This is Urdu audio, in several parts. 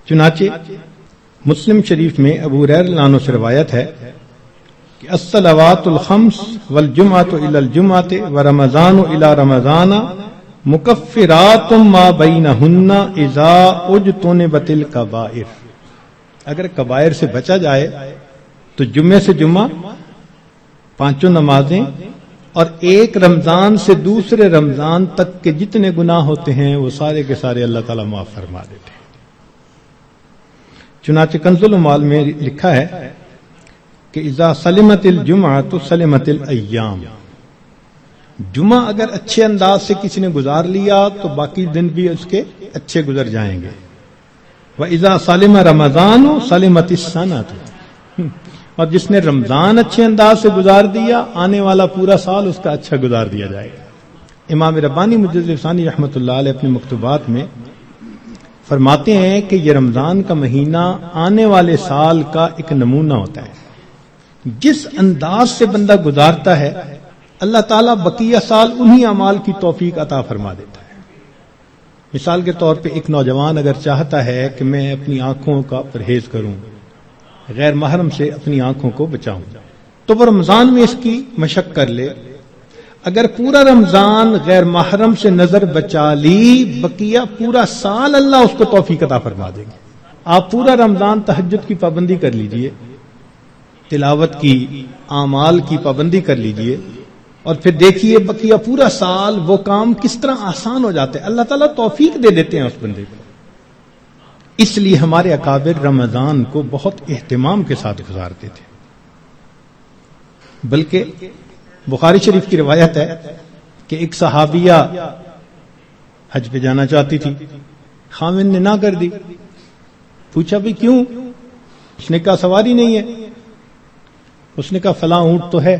چنانچہ مسلم شریف میں ابو ہریرہ رضی اللہ عنہ سے روایت ہے کہ الصلوات الخمس والجمعۃ الی الجمعۃ ورمضان الی رمضان مکفرات ما بینہن اذا اجتنبت الکبائر. اگر کبائر سے بچا جائے تو جمعے سے جمعہ 5 نمازیں اور ایک رمضان سے دوسرے رمضان تک کے جتنے گناہ ہوتے ہیں وہ سارے کے سارے اللہ تعالیٰ معاف فرما دیتے ہیں. چنانچہ کنز العمال میں لکھا ہے کہ اذا سلمت الجمعۃ سلمت الایام. جمعہ اگر اچھے انداز سے کسی نے گزار لیا تو باقی دن بھی اس کے اچھے گزر جائیں گے. وَإِذَا سَلِمَ رَمَضَانُ سَلِمَتِ السَّنَةُ. اور جس نے رمضان اچھے انداز سے گزار دیا آنے والا پورا سال اس کا اچھا گزار دیا جائے گا. امام ربانی مجدد ثانی رحمۃ اللہ علیہ اپنے مکتوبات میں فرماتے ہیں کہ یہ رمضان کا مہینہ آنے والے سال کا ایک نمونہ ہوتا ہے. جس انداز سے بندہ گزارتا ہے اللہ تعالیٰ بقیہ سال انہی اعمال کی توفیق عطا فرما دیتا ہے. مثال کے طور پہ ایک نوجوان اگر چاہتا ہے کہ میں اپنی آنکھوں کا پرہیز کروں، غیر محرم سے اپنی آنکھوں کو بچاؤں، تو وہ رمضان میں اس کی مشق کر لے. اگر پورا رمضان غیر محرم سے نظر بچا لی بقیہ پورا سال اللہ اس کو توفیق عطا فرما دیں گے. آپ پورا رمضان تہجد کی پابندی کر لیجئے، تلاوت کی، اعمال کی پابندی کر لیجئے، اور پھر دیکھیے بقیہ پورا سال وہ کام کس طرح آسان ہو جاتے ہیں. اللہ تعالیٰ توفیق دے دیتے ہیں اس بندے کو. اس لیے ہمارے اکابر رمضان کو بہت اہتمام کے ساتھ گزارتے تھے. بلکہ بخاری شریف کی روایت ہے کہ ایک صحابیہ حج پہ جانا چاہتی تھی، خاوند نے نہ کر دی. پوچھا بھی کیوں؟ اس نے کہا سواری نہیں ہے. اس نے کہا فلاں اونٹ تو ہے.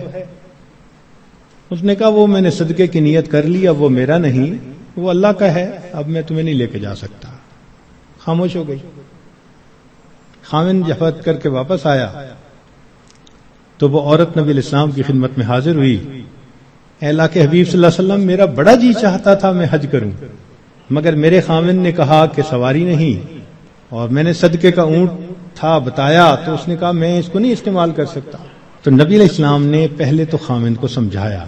اس نے کہا وہ میں نے صدقے کی نیت کر لی، اب وہ میرا نہیں، وہ اللہ کا ہے، اب میں تمہیں نہیں لے کے جا سکتا. خاموش ہو گئی. خاوند جفت کر کے واپس آیا تو وہ عورت نبی الاسلام کی خدمت میں حاضر ہوئی. اے اللہ کے حبیب صلی اللہ علیہ وسلم، میرا بڑا جی چاہتا تھا میں حج کروں، مگر میرے خاوند نے کہا کہ سواری نہیں، اور میں نے صدقے کا اونٹ تھا بتایا تو اس نے کہا میں اس کو نہیں استعمال کر سکتا. تو نبی علیہ السلام نے پہلے تو خاوند کو سمجھایا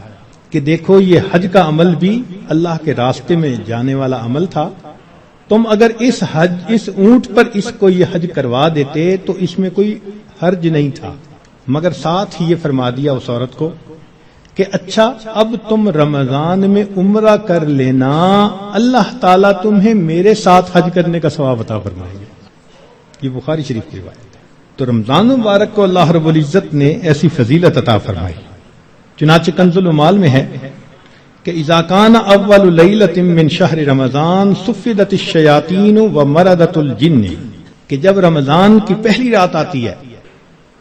کہ دیکھو یہ حج کا عمل بھی اللہ کے راستے میں جانے والا عمل تھا. تم اگر اس اونٹ پر اس کو یہ حج کروا دیتے تو اس میں کوئی حرج نہیں تھا، مگر ساتھ ہی یہ فرما دیا اس عورت کو کہ اچھا اب تم رمضان میں عمرہ کر لینا، اللہ تعالیٰ تمہیں میرے ساتھ حج کرنے کا ثواب عطا فرمائیں گے. یہ بخاری شریف کی روایت ہے. تو رمضان مبارک کو اللہ رب العزت نے ایسی فضیلت عطا فرمائی. چنانچہ کنز العمال میں ہے کہ اذا کان اول لیلۃ من شہر رمضان صفدت الشیاطین ومردت الجن، کہ جب رمضان کی پہلی رات آتی ہے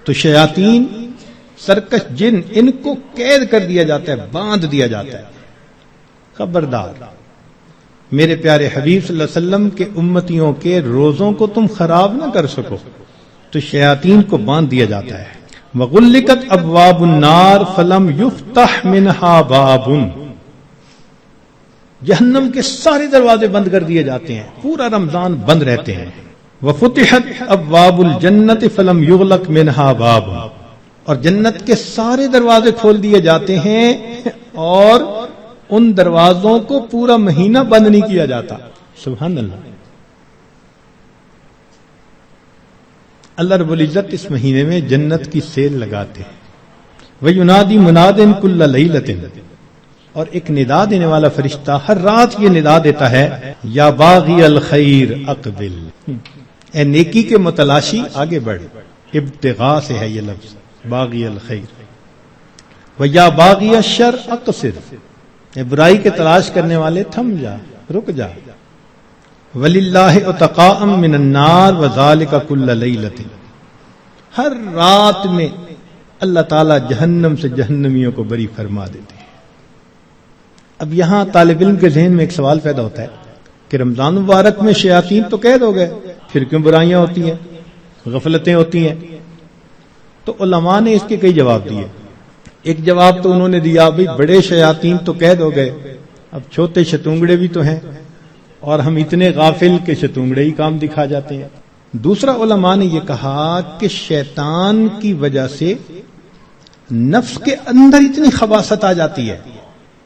تو شیاطین، سرکش جن، ان کو قید کر دیا جاتا ہے، باندھ دیا جاتا ہے. خبردار میرے پیارے حبیب صلی اللہ علیہ وسلم کے امتیوں کے روزوں کو تم خراب نہ کر سکو، تو شیاطین کو باندھ دیا جاتا ہے. وغلقت ابواب النار فلم یفتح منہا باب، جہنم کے سارے دروازے بند کر دیے جاتے ہیں، پورا رمضان بند رہتے ہیں. وفتحت ابواب الجنت فلم یغلق منہا باب، اور جنت کے سارے دروازے کھول دیے جاتے ہیں اور ان دروازوں کو پورا مہینہ بند نہیں کیا جاتا. سبحان اللہ. اللہ رب العزت اس مہینے میں جنت کی سیل لگاتے ہیں. وَيُنَادِي مُنَادٍ كُلَّ لَيْلَةٍ، اور ایک ندا دینے والا فرشتہ ہر رات یہ ندا دیتا ہے، یا باغی الخیر اقبل، اے نیکی کے متلاشی آگے بڑھ. ابتغاء سے ہے یہ لفظ باغی الخیر. وَيَا بَاغِيَ الشَّرِّ اقصر، اے برائی کے تلاش کرنے والے تھم جا، رک جا. وَلِلَّهِ عُتَقَاءً مِّنَ النَّارِ وَذَلِكَ كُلَّ لَيْلَةٍ، ہر رات میں اللہ تعالیٰ جہنم سے جہنمیوں کو بری فرما دیتے ہیں. اب یہاں طالب علم کے ذہن میں ایک سوال پیدا ہوتا ہے کہ رمضان مبارک میں شیاطین تو قید ہو گئے، پھر کیوں برائیاں ہوتی ہیں، غفلتیں ہوتی ہیں؟ تو علماء نے اس کے کئی جواب دیے. ایک جواب تو انہوں نے دیا بھئی بڑے شیاطین تو قید ہو گئے، اب چھوٹے شتونگڑے بھی تو ہیں، اور ہم اتنے غافل کہ شتونگڑے ہی کام دکھا جاتے ہیں. دوسرا علماء نے یہ کہا کہ شیطان کی وجہ سے نفس کے اندر اتنی خباثت آ جاتی ہے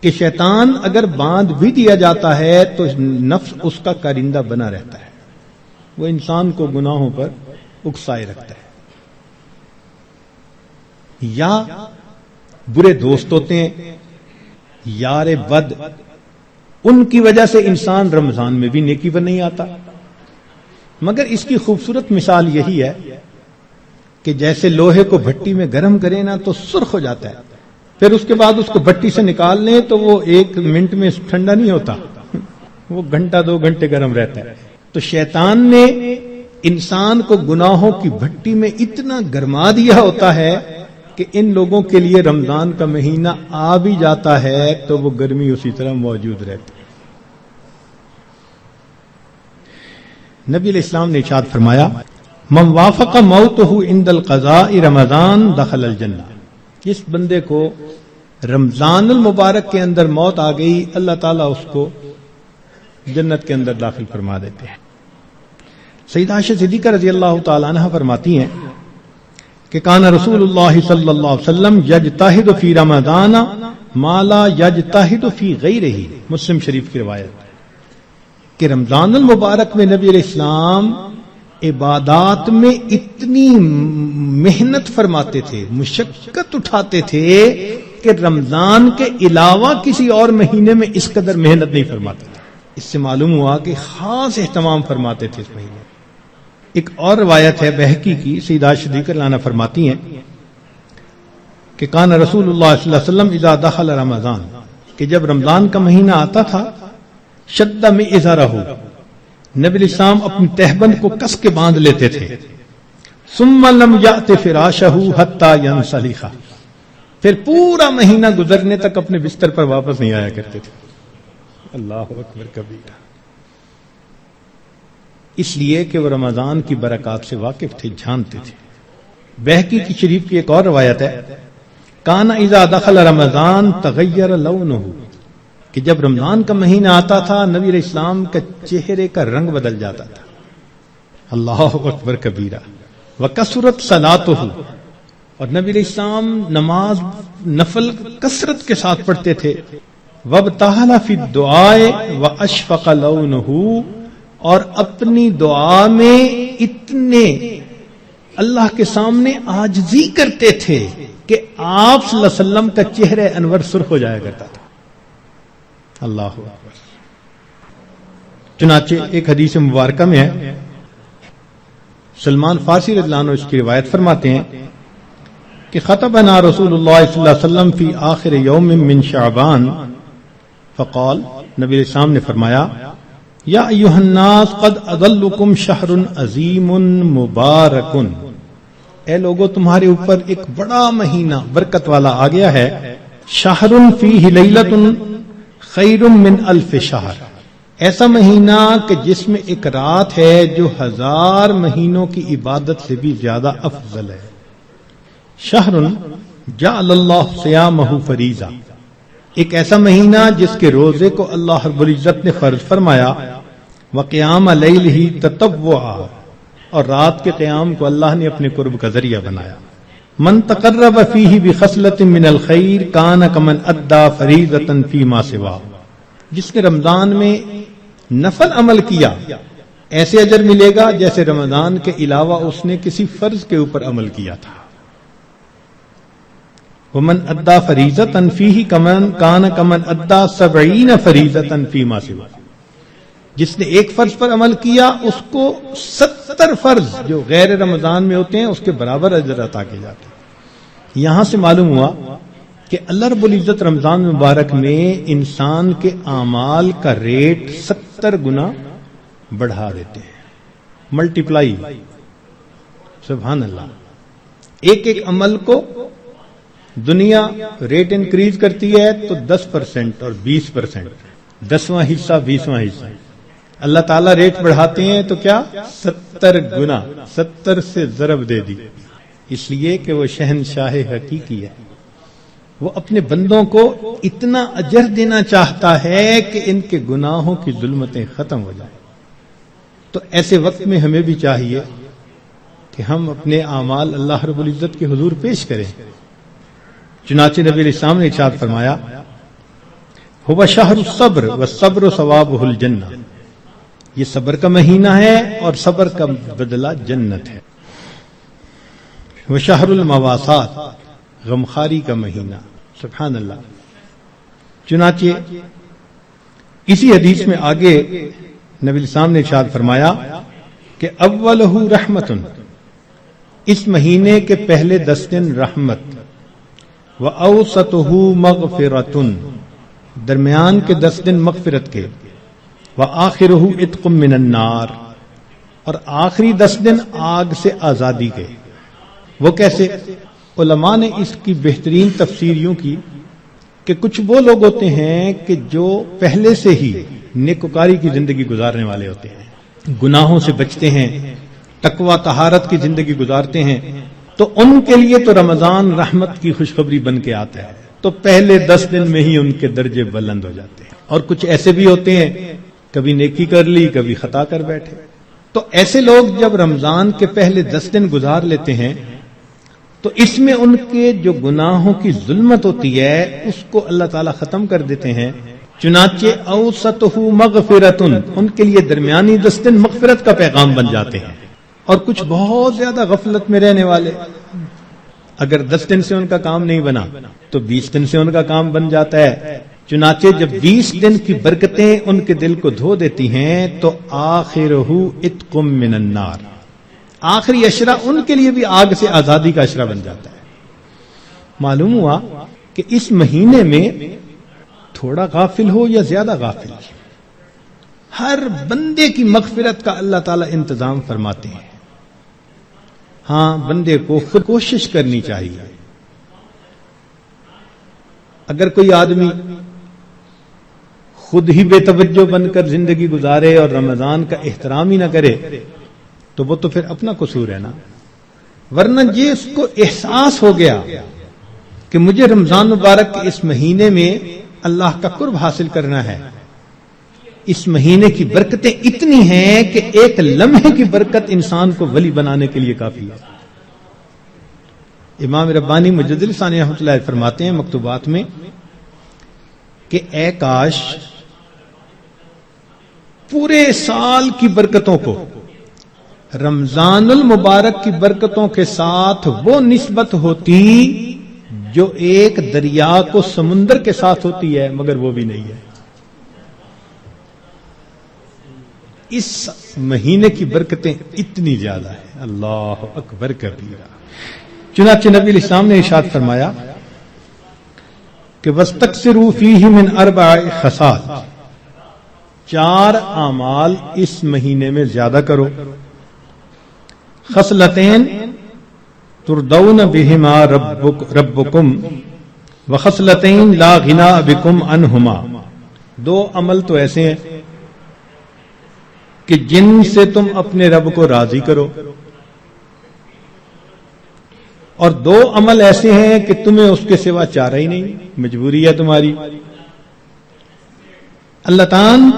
کہ شیطان اگر باندھ بھی دیا جاتا ہے تو نفس اس کا کارندہ بنا رہتا ہے، وہ انسان کو گناہوں پر اکسائے رکھتا ہے۔ یا برے دوست ہوتے ہیں، یار بد، ان کی وجہ سے انسان رمضان میں بھی نیکی پر نہیں آتا۔ مگر اس کی خوبصورت مثال یہی ہے کہ جیسے لوہے کو بھٹی میں گرم کریں نا تو سرخ ہو جاتا ہے، پھر اس کے بعد اس کو بھٹی سے نکال لیں تو وہ 1 منٹ میں ٹھنڈا نہیں ہوتا، وہ گھنٹہ 2 گھنٹے گرم رہتا ہے۔ تو شیطان نے انسان کو گناہوں کی بھٹی میں اتنا گرما دیا ہوتا ہے کہ ان لوگوں کے لیے رمضان کا مہینہ آ بھی جاتا ہے تو وہ گرمی اسی طرح موجود رہتی ہے۔ نبی علیہ السلام نے ارشاد فرمایا، من وافق موتہ عند القضاء رمضان دخل الجنہ، جس بندے کو رمضان المبارک کے اندر موت آ گئی اللہ تعالیٰ اس کو جنت کے اندر داخل فرما دیتے ہیں۔ سیدہ عائشہ صدیقہ رضی اللہ تعالی عنہ فرماتی ہیں کہ کان رسول اللہ صلی اللہ علیہ وسلم یجتہد فی رمضان ما لا یجتہد فی غیرہ، مسلم شریف کی روایت کہ رمضان المبارک میں نبی علیہ السلام عبادات میں اتنی محنت فرماتے تھے، مشقت اٹھاتے تھے کہ رمضان کے علاوہ کسی اور مہینے میں اس قدر محنت نہیں فرماتے تھے۔ اس سے معلوم ہوا کہ خاص اہتمام فرماتے تھے اس مہینے۔ ایک اور روایت ہے بہقی کی، سیدہ عائشہ صدیقہ رضی اللہ عنہا فرماتی ہیں کہ کان رسول اللہ صلی اللہ علیہ وسلم اذا دخل رمضان، کہ جب رمضان کا مہینہ آتا تھا، شد میں ازارہ، نبی علیہ السلام اپنی تہبند کو کس کے باندھ لیتے تھے، ثم لم یأت فراشہ حتی ینسلخ، پھر پورا مہینہ گزرنے تک اپنے بستر پر واپس نہیں آیا کرتے تھے۔ اللہ اکبر کبیرہ، اس لیے کہ وہ رمضان کی برکات سے واقف تھے، جانتے تھے۔ بہقی کی شریف کی ایک اور روایت ہے، کان اذا دخل رمضان تغیر لونہ، کہ جب رمضان کا مہینہ آتا تھا نبی علیہ السلام کا چہرے کا رنگ بدل جاتا تھا۔ اللہ اکبر کبیرہ، وکثرت صلاتہ، اور نبی علیہ السلام نماز نفل کثرت کے ساتھ پڑھتے تھے۔ وابتہل فی الدعاء واشفق لونہ، اور اپنی دعا میں اتنے اللہ کے سامنے عاجزی کرتے تھے کہ آپ صلی اللہ علیہ وسلم کا چہرہ انور سرخ ہو جایا کرتا تھا۔ اللہ اکبر۔ چنانچہ ایک حدیث مبارکہ میں ہے، سلمان فارسی رضی اللہ عنہ اس کی روایت فرماتے ہیں کہ خطبنا رسول اللہ صلی اللہ علیہ وسلم فی آخر یوم من شعبان فقال، نبی علیہ السلام نے فرمایا، یا ایھا الناس قد اضلکم شہر عظیم مبارک، اے لوگو تمہارے اوپر ایک بڑا مہینہ برکت والا آ گیا ہے، شہر فیہ لیلۃ خیر من الف شہر، ایسا مہینہ کہ جس میں ایک رات ہے جو 1000 مہینوں کی عبادت سے بھی زیادہ افضل ہے۔ شہر جعل اللہ صیامہ فریضہ، ایک ایسا مہینہ جس کے روزے کو اللہ رب العزت نے فرض فرمایا، وقیام لیلہ تطوعا، اور رات کے قیام کو اللہ نے اپنے قرب کا ذریعہ بنایا۔ من تقرب فیہ بخصلۃ من الخیر کان کمن ادى فریضۃ فیما سوا، جس نے رمضان میں نفل عمل کیا ایسے اجر ملے گا جیسے رمضان کے علاوہ اس نے کسی فرض کے اوپر عمل کیا تھا۔ ومن ادى فریضۃ فیہ کان کمن ادى 70 فریضۃ فیما سوا، جس نے ایک فرض پر عمل کیا اس کو 70 فرض جو غیر رمضان میں ہوتے ہیں اس کے برابر اجر عطا کیے جاتے ہیں۔ یہاں سے معلوم ہوا کہ اللہ رب العزت رمضان مبارک میں انسان کے اعمال کا ریٹ 70 گنا بڑھا دیتے ہیں، ملٹیپلائی، سبحان اللہ۔ ایک ایک عمل کو دنیا ریٹ انکریز کرتی ہے تو 10% اور 20%، 10واں حصہ 20واں حصہ، اللہ تعالیٰ ریٹ بڑھاتے ہیں تو کیا 70 گنا، 70 سے ضرب دے دی، اس لیے کہ وہ شہنشاہ حقیقی ہے، وہ اپنے بندوں کو اتنا اجر دینا چاہتا ہے کہ ان کے گناہوں کی ظلمتیں ختم ہو جائیں۔ تو ایسے وقت میں ہمیں بھی چاہیے کہ ہم اپنے اعمال اللہ رب العزت کے حضور پیش کریں. چنانچہ نبی علیہ السلام نے ارشاد فرمایا هو شہر الصبر والصبر ثوابہ الجنہ، یہ صبر کا مہینہ ہے اور صبر کا بدلہ جنت ہے. وشہر المواسات، غمخاری کا مہینہ. سبحان اللہ. چنانچہ اسی حدیث میں آگے نبی علیہ السلام نے ارشاد فرمایا کہ اولہ رحمت، اس مہینے کے پہلے 10 دن رحمت، وَأَوْسَطُهُ مَغْفِرَةٌ، درمیان کے 10 دن مغفرت کے، وَآخِرُهُ عِتْقٌ مِّنَ النَّارِ، اور آخری 10 دن آگ سے آزادی کے. وہ کیسے؟ علماء نے اس کی بہترین تفسیر یوں کی کہ کچھ وہ لوگ ہوتے ہیں کہ جو پہلے سے ہی نیکوکاری کی زندگی گزارنے والے ہوتے ہیں، گناہوں سے بچتے ہیں، تقوی طہارت کی زندگی گزارتے ہیں، تو ان کے لیے تو رمضان رحمت کی خوشخبری بن کے آتا ہے، تو پہلے 10 دن میں ہی ان کے درجے بلند ہو جاتے ہیں. اور کچھ ایسے بھی ہوتے ہیں کبھی نیکی کر لی کبھی خطا کر بیٹھے. تو ایسے لوگ جب رمضان کے پہلے 10 دن گزار لیتے ہیں تو اس میں ان کے جو گناہوں کی ظلمت ہوتی ہے اس کو اللہ تعالیٰ ختم کر دیتے ہیں. چنانچہ اوسطہ مغفرتن، ان کے لیے درمیانی 10 دن مغفرت کا پیغام بن جاتے ہیں. اور کچھ بہت زیادہ غفلت میں رہنے والے، اگر 10 دن سے ان کا کام نہیں بنا تو 20 دن سے ان کا کام بن جاتا ہے. چنانچہ جب 20 دن کی برکتیں ان کے دل کو دھو دیتی ہیں تو آخرہ عتق من النار، آخری اشرہ ان کے لیے بھی آگ سے آزادی کا اشرہ بن جاتا ہے. معلوم ہوا کہ اس مہینے میں تھوڑا غافل ہو یا زیادہ غافل، ہر بندے کی مغفرت کا اللہ تعالیٰ انتظام فرماتے ہیں. ہاں، بندے کو خود کوشش کرنی چاہیے. اگر کوئی آدمی خود ہی بے توجہ بن کر زندگی گزارے اور رمضان کا احترام ہی نہ کرے تو وہ تو پھر اپنا قصور ہے نا. ورنہ یہ اس کو احساس ہو گیا کہ مجھے رمضان مبارک کے اس مہینے میں اللہ کا قرب حاصل کرنا ہے، اس مہینے کی برکتیں اتنی ہیں کہ ایک لمحے کی برکت انسان کو ولی بنانے کے لیے کافی ہے. امام ربانی مجدد ثانی رحمۃ اللہ فرماتے ہیں مکتوبات میں کہ اے کاش پورے سال کی برکتوں کو رمضان المبارک کی برکتوں کے ساتھ وہ نسبت ہوتی جو ایک دریا کو سمندر کے ساتھ ہوتی ہے، مگر وہ بھی نہیں ہے. اس مہینے کی برکتیں اتنی زیادہ ہیں، اللہ اکبر کبیرہ. چنانچہ نبی علیہ السلام نے ارشاد فرمایا کہ وَاسْتَكْثِرُوا فِيهِ مِنْ 4 خصال، 4 اعمال اس مہینے میں زیادہ کرو. خصلتین تردون بہما ربکم وخصلتین لا غناء بکم عنہما، 2 عمل تو ایسے ہیں کہ جن سے تم اپنے رب کو راضی کرو، اور 2 عمل ایسے ہیں کہ تمہیں اس کے سوا چارہ ہی نہیں، مجبوری ہے تمہاری. اللتان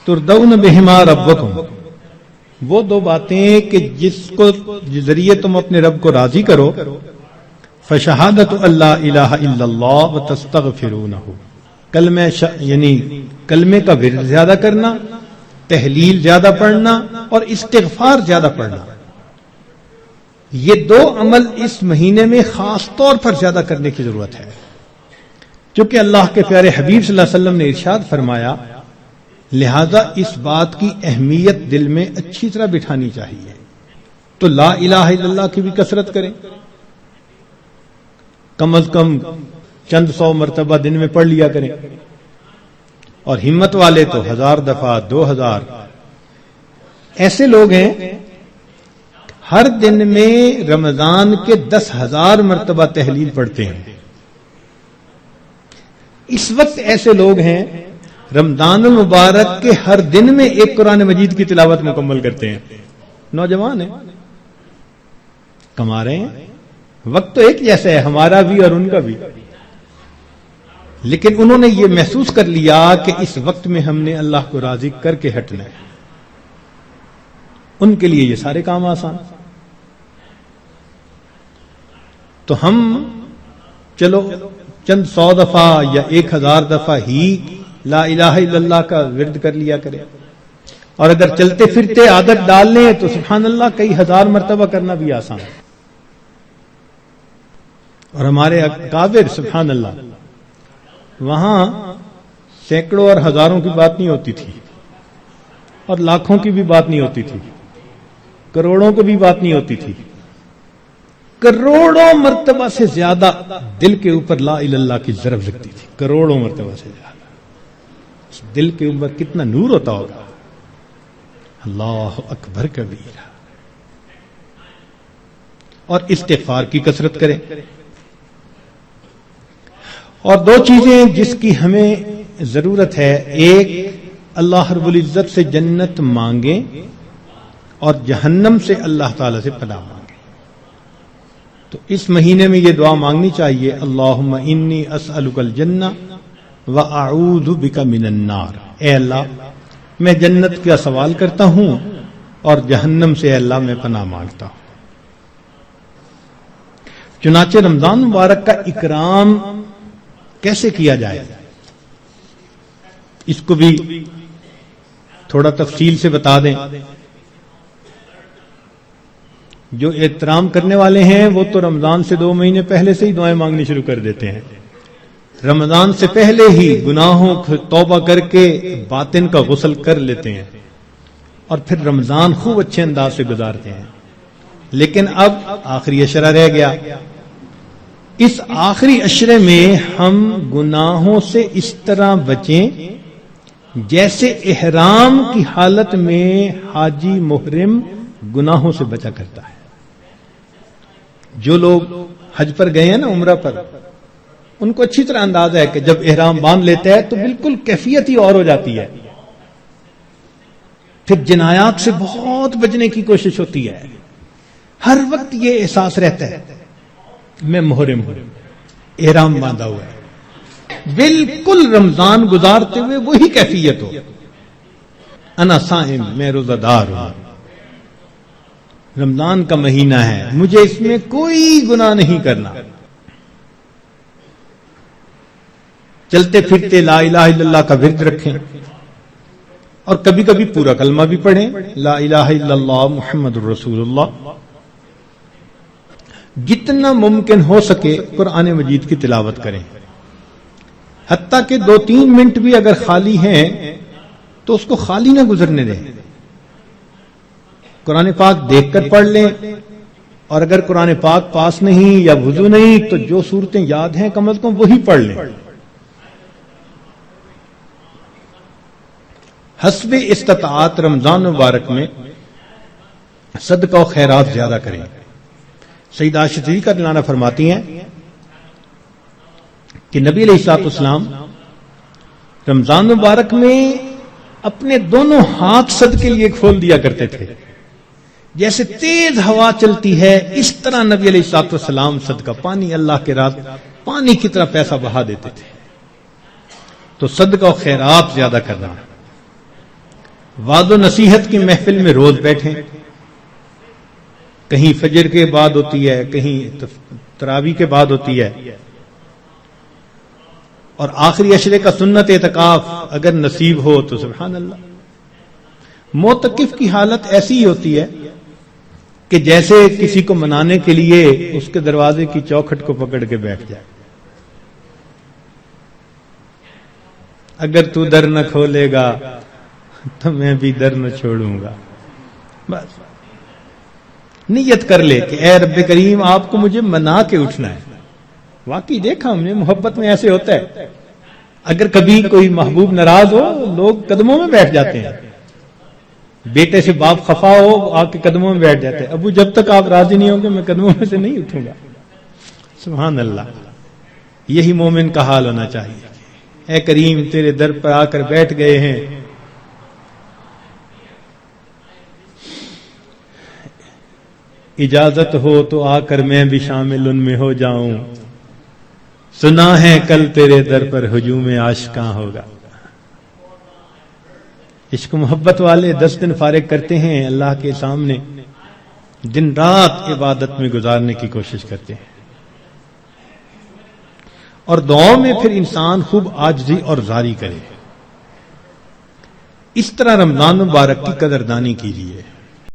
تردون بہما ربکم، وہ 2 باتیں کہ جس کو ذریعے تم اپنے رب کو راضی کرو. فشہادت اللہ الہ الا اللہ وتستغفرونہ، یعنی کلمے کا ورد زیادہ کرنا، تحلیل زیادہ پڑھنا اور استغفار زیادہ پڑھنا. یہ 2 عمل اس مہینے میں خاص طور پر زیادہ کرنے کی ضرورت ہے، چونکہ اللہ کے پیارے حبیب صلی اللہ علیہ وسلم نے ارشاد فرمایا، لہذا اس بات کی اہمیت دل میں اچھی طرح بٹھانی چاہیے. تو لا الہ الا اللہ کی بھی کثرت کریں، کم از کم چند 100 مرتبہ دن میں پڑھ لیا کریں، اور ہمت والے تو 1000 دفعہ 2000. ایسے لوگ ہیں ہر دن میں رمضان کے 10,000 مرتبہ تحلیل پڑھتے ہیں. اس وقت ایسے لوگ ہیں رمضان المبارک کے ہر دن میں ایک قرآن مجید کی تلاوت مکمل کرتے ہیں. نوجوان ہیں، کما رہے ہیں. وقت تو ایک جیسا ہے ہمارا بھی اور ان کا بھی، لیکن انہوں نے یہ محسوس کر لیا کہ اس وقت میں ہم نے اللہ کو راضی کر کے ہٹنا ہے. ان کے لیے یہ سارے کام آسان. تو ہم چلو چند 100 دفعہ یا 1000 دفعہ ہی لا الہ الا اللہ کا ورد کر لیا کریں، اور اگر چلتے پھرتے عادت ڈال لیں تو سبحان اللہ کئی 1000 مرتبہ کرنا بھی آسان ہے. اور ہمارے اکابر سبحان اللہ وہاں سینکڑوں اور ہزاروں کی بات نہیں ہوتی تھی، اور لاکھوں کی بھی بات نہیں ہوتی تھی، کروڑوں کی بھی بات نہیں ہوتی تھی. کروڑوں مرتبہ سے زیادہ دل کے اوپر لا الہ الا اللہ کی ضرب لگتی تھی، کروڑوں مرتبہ سے زیادہ. دل کے اوپر کتنا نور ہوتا ہوگا. اللہ اکبر کبیرہ. اور استغفار کی کثرت کریں. اور 2 چیزیں جس کی ہمیں ضرورت ہے، ایک اللہ رب العزت سے جنت مانگیں اور جہنم سے اللہ تعالی سے پناہ مانگیں. تو اس مہینے میں یہ دعا مانگنی چاہیے، اللہم انی اسألک الجنہ وَأَعُوذُ بِكَ مِنَ النَّارِ. اے اللہ میں جنت کا سوال کرتا ہوں اور جہنم سے اے اللہ میں پناہ مانگتا ہوں. چنانچہ رمضان مبارک کا اکرام کیسے کیا جائے اس کو بھی تھوڑا تفصیل سے بتا دیں. جو احترام کرنے والے ہیں وہ تو رمضان سے 2 مہینے پہلے سے ہی دعائیں مانگنی شروع کر دیتے ہیں. رمضان سے پہلے ہی گناہوں کو توبہ کر کے باطن کا غسل کر لیتے ہیں اور پھر رمضان خوب اچھے انداز سے گزارتے ہیں. لیکن اب آخری عشرہ رہ گیا. اس آخری عشرے میں ہم گناہوں سے اس طرح بچیں جیسے احرام کی حالت میں حاجی محرم گناہوں سے بچا کرتا ہے. جو لوگ حج پر گئے ہیں نا، عمرہ پر، ان کو اچھی طرح اندازہ ہے کہ جب احرام باندھ لیتا ہے تو بالکل کیفیت ہی اور ہو جاتی ہے. پھر جنایات سے بہت بچنے کی کوشش ہوتی ہے. ہر وقت یہ احساس رہتا ہے میں محرم ہوں، احرام باندھا ہوا ہے. بالکل رمضان گزارتے ہوئے وہی کیفیت ہو، انا صائم، میں روزہ دار ہوں، رمضان کا مہینہ ہے، مجھے اس میں کوئی گناہ نہیں کرنا. چلتے پھرتے لا الہ الا اللہ کا ورد رکھیں اور کبھی کبھی پورا کلمہ بھی پڑھیں، لا الہ الا اللہ محمد الرسول اللہ. جتنا ممکن ہو سکے قرآن مجید کی تلاوت کریں، حتیٰ کہ 2-3 منٹ بھی اگر خالی ہیں تو اس کو خالی نہ گزرنے دیں. قرآن پاک دیکھ کر پڑھ لیں، اور اگر قرآن پاک پاس نہیں یا وضو نہیں تو جو صورتیں یاد ہیں کم از کم وہی پڑھ لیں. حسب استطاعت رمضان مبارک میں صدقہ و خیرات زیادہ کریں. سیدہ عائشہ صدیقہ رضی اللہ عنہا فرماتی ہیں کہ نبی علیہ الصلوۃ والسلام رمضان مبارک میں اپنے دونوں ہاتھ صدقے کے لیے کھول دیا کرتے تھے. جیسے تیز ہوا چلتی ہے اس طرح نبی علیہ الصلوۃ والسلام صدقہ، پانی اللہ کے راہ پانی کی طرح پیسہ بہا دیتے تھے. تو صدقہ و خیرات زیادہ کرنا. وعظ و نصیحت کی محفل میں روز بیٹھیں، کہیں فجر کے بعد ہوتی ہے، کہیں تراویح کے بعد ہوتی ہے، اور آخری عشرے کا سنت اعتکاف اگر نصیب ہو تو سبحان اللہ. معتکف کی حالت ایسی ہی ہوتی ہے کہ جیسے کسی کو منانے کے لیے اس کے دروازے کی چوکھٹ کو پکڑ کے بیٹھ جائے. اگر تو در نہ کھولے گا تو میں بھی در نہ چھوڑوں گا. بس نیت کر لے کہ اے رب کریم آپ کو مجھے منا کے اٹھنا ہے. واقعی دیکھا ہم نے محبت میں ایسے ہوتا ہے، اگر کبھی کوئی محبوب ناراض ہو لوگ قدموں میں بیٹھ جاتے ہیں. بیٹے سے باپ خفا ہو آ کے قدموں میں بیٹھ جاتے ہیں، ابو جب تک آپ راضی نہیں ہوں گے میں قدموں میں سے نہیں اٹھوں گا. سبحان اللہ. یہی مومن کا حال ہونا چاہیے. اے کریم تیرے در پر آ کر بیٹھ گئے ہیں، اجازت ہو تو آ کر میں بھی شامل ان میں ہو جاؤں. سنا ہے کل تیرے در پر ہجوم عاشقاں ہوگا. عشق محبت والے 10 دن فارغ کرتے ہیں اللہ کے سامنے، دن رات عبادت میں گزارنے کی کوشش کرتے ہیں، اور دعاؤں میں پھر انسان خوب عاجزی اور زاری کرے۔ اس طرح رمضان مبارک کی قدردانی کیجیے۔